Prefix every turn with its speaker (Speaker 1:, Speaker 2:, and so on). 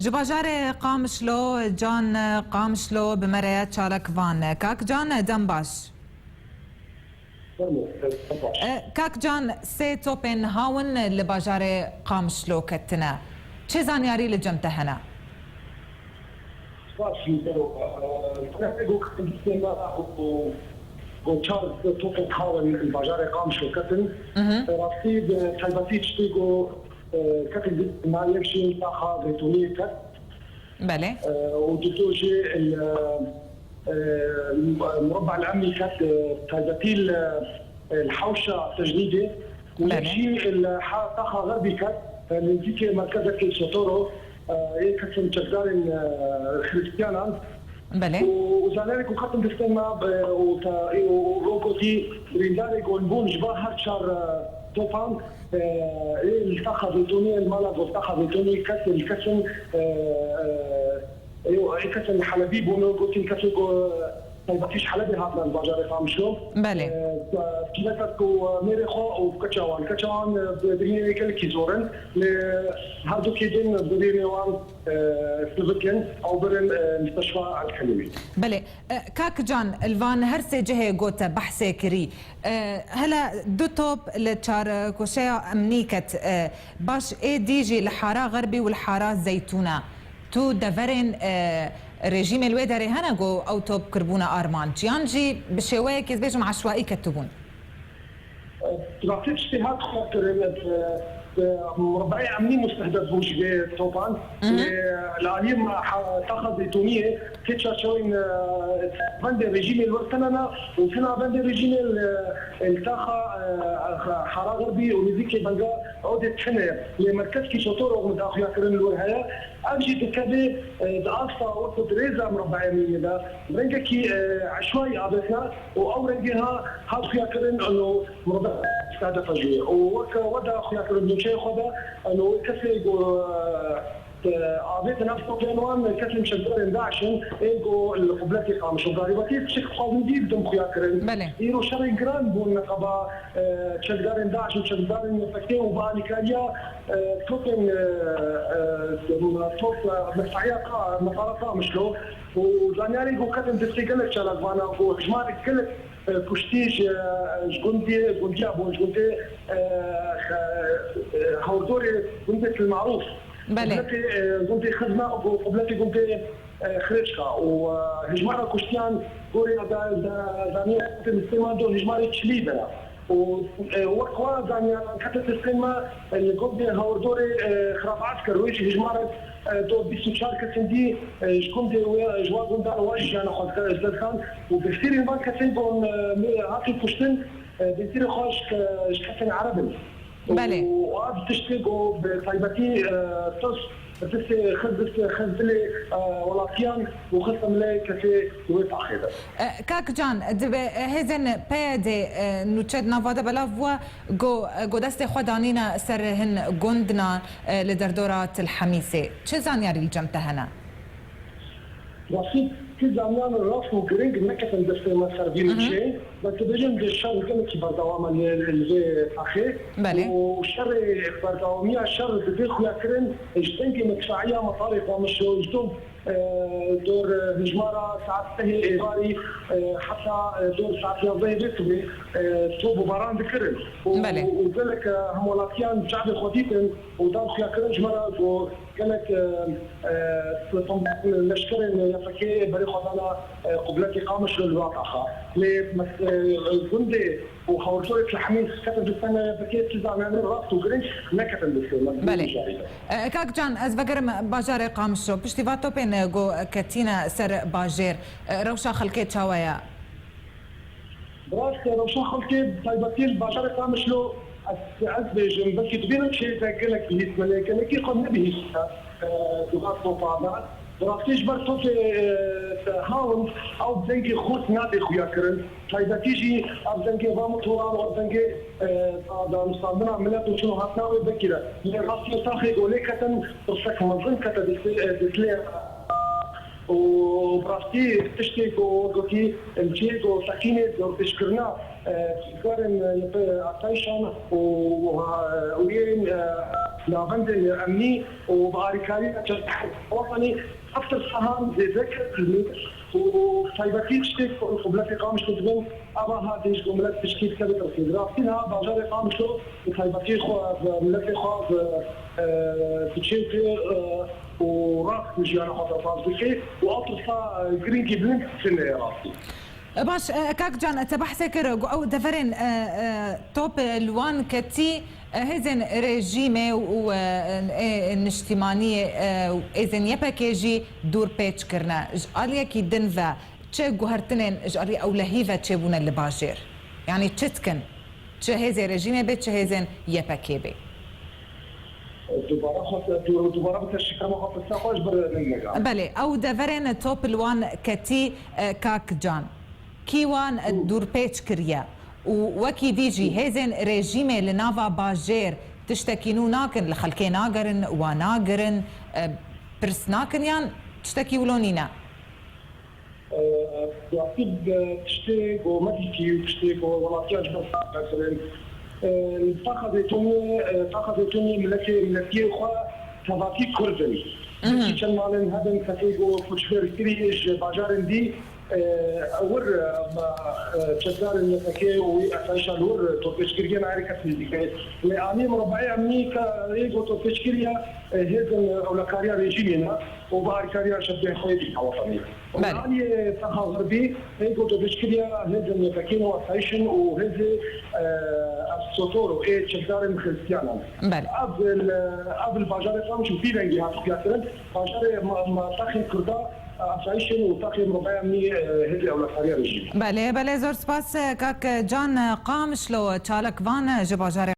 Speaker 1: جباجار قامشلو جان قامشلو بمرايات شارك فان كاك جان دنباش كاك جان سي توبن هاون لباجار قامشلو كتنا چه زانیاری لجمته هنا
Speaker 2: چهار توپن هاون الباجار قامشلو كتن راسي تلباتي تشتيجو كتن ما يمشي طاقة زيتونية كت
Speaker 1: بله
Speaker 2: ودكتورجي المربع الأمني كت تلباتي الحوشة تجنيدي ويمشي طاقة غربي كت نزيكي مركزك الشطورو كتن تجدار خريستيانا
Speaker 1: بله
Speaker 2: وزالارك وختم بستنا وروكوتي ريندارك والبون جبار هاتشار توفان الطاقة زيتونية المالد والطاقة زيتونية كسر الكسن كسن الحلبيب ونوكوتي كسر طيبتيش حلبي هذا الباجار قامشلو
Speaker 1: بله
Speaker 2: كيلاتك وميريخو وكتشاوان كتشاوان بدريني كلكي زورن هادو كيدين بدرينيوان سلوكين او برن مستشفى الحلمي
Speaker 1: بله كاك جان الفان هرسي جهه قوت بحثي كري هلا دو توب لتشار كوشيا امنيكت باش اي ديجي الحاره غربي والحاره زيتونه تو دفرن رژیم الویداری هنگو او توب کربونا آرمان جیانجی بشوی که بیشم عشوائي كتبون.
Speaker 2: تراثيب اجتهاد خاطر مربعي عاملين مستهدف بوجبه طبعا العليم طاقه زيتونيه كيتشا شوين بند ريجيم الوقتنا وفينا بند ريجيم الطاقه حراره غربي ونزيكي بنجا عوده سنه لمركز كي شطور ومد اخويا كرن الوهايه امشي تكبي دافا وقت ريزا مربعي من ده بنجا كي عشوائي عبثنا واورنجها هاد اخويا كرن انه مربع استهدف جوي ودا اخويا كرن شيء خدا انه كسي عبيت نفسه كانوان كسي مشدر داعشن ايجو القبلتي قامش وضاربتي بشكل خاص دي بدهم خويا كرن يرو شري جراند بون نقبا شدار داعش وشدار فكتي وبالي كاريا توكن توك مسعيات مطارقه مشلو وزانياري جو كتم دستيقلك شالك وهجمارك كلك كشتيج جندي ابو جندي هودوري جندي المعروف
Speaker 1: بله
Speaker 2: جندي خدمه وقبلتي جندي خريشكا وهجمارة كشتيان دوري زانيه الاستيمان دو هجمارة تشليبه وقوا زانيه كتت الاستيمان الجندي هودوري خراب عسكر ويجي هجمارة دو بيشارك سندي جندي جوا جندار واجه انا خد زدخان وبكثير من كتين بون هاتي كشتن بيصير خوش كتين عربي
Speaker 1: بله
Speaker 2: وقعد تشتغلوا بطيبتي تص بس خذ لي ولافيان وخصم لي كفي ويت اخيرا
Speaker 1: كاك جان هزن بيدي نوتشد نافادا بلافوا جو دست خدانينا سرهن جندنا لدردورات الحميسه چه زانياري الجمته هنا
Speaker 2: رصيد كل زمان الراس وجرينج نكتن دست ما سربين شيء بس بيجن بالشر كم كبر دوام اللي اخي وشر اكبر دوامية شر بديخ ياكرن اجتنكي مدفعية مطارق ومشو اجتم دور هجمارة ساعات سهل إيغاري حتى دور ساعات يضي بيتبي توب وباران بكرن وذلك هم ولاتيان شعب خديتن ودار خيا كرن جمرة وكانت نشكرن يفكي بري خدانا قبلتي قامش للواقعة لجندي وخورتورة الحميس كتب السنة بكيت زعمان الرابط وقرنش ما كتب السنة
Speaker 1: بله كاك جان از بقرم باجار قامشو بشتيفاتو بين جو كتينا سر باجير روشا خلقيت شاويا
Speaker 2: براس روشا خلقيت طيبتين باجار قامشلو أزبج بس تبين شيء تاكلك بهيس ملاك لكي قد نبهيس لغات مطابعة براستيش برتو في هاون او بزنكي خوت نادي خويا كرن طيب تيجي بزنكي ضامن توران وبزنكي دا مصابنا عملات وشنو هاتناوي بكره لغاسي تاخي وليكتن تصك مظن كتا دسلي وبراستي تشتي وقتي الجيد وسكينه وتشكرنا كارن عطيشان وين لافند امني وباركاري وطني اكثر صهام زي ذكر وصيبكي تشتيك قبل في قامش تبين ابا هذه جملات تشكيل كذا تركيز راسينها باجار قامشو وصيبكي خو ملك خو تشيك وراس مجانا خاطر فاضي واطرفا جرينكي بلينك في راسي
Speaker 1: باش كاك جان تبحثكر او دفرن توب الوان كتي هزن ريجيمي ونشتمانية اذن يباكيجي دور بيتش كرنا جاليا كي دنفا تشي جوهرتنين جالي او لهيفا تشيبونا اللي يعني تشتكن تشي هزن ريجيمي بي تشي هزن يباكي بي
Speaker 2: دوباره بتشكر ما خاطر ساقوش
Speaker 1: بله او دفرن توب الوان كتي كاك جان كيوان الدور بيتش كريا وكي ديجي هزن ريجيمي لنافا باجير تشتكينو ناكن لخلكي ناقرن وناقرن برس ناكن يان تشتكي ولونينا
Speaker 2: يعتقد تشتيك ومديكي وتشتيك وولاتياج مثلا تاخذتوني ملكي خوا تباكي كردني كان معلن هذا كتيجو فوشفير كريج باجارن دي اور تشدار النفكي وأساسا ور توفيشكريا نعرف كثير لأني مربعي أمني كريجو توفيشكريا هذا أو لكاريا ريجيمنا وبعد كاريا شبه خيري حوطني. وأني تخاف غربي ريجو توفيشكريا هذا النفكي وأساسا وهذا السطور تشدار الخريستيانا. قبل باجار فهم شو في رنجي هاتفياتنا باجار ما تأخذ كردا عايشين وتقييم رباعي مني هدي أو لكاريا ريجيم.
Speaker 1: بله زور سپاس كاك جان قامش لو چالك وان جباجار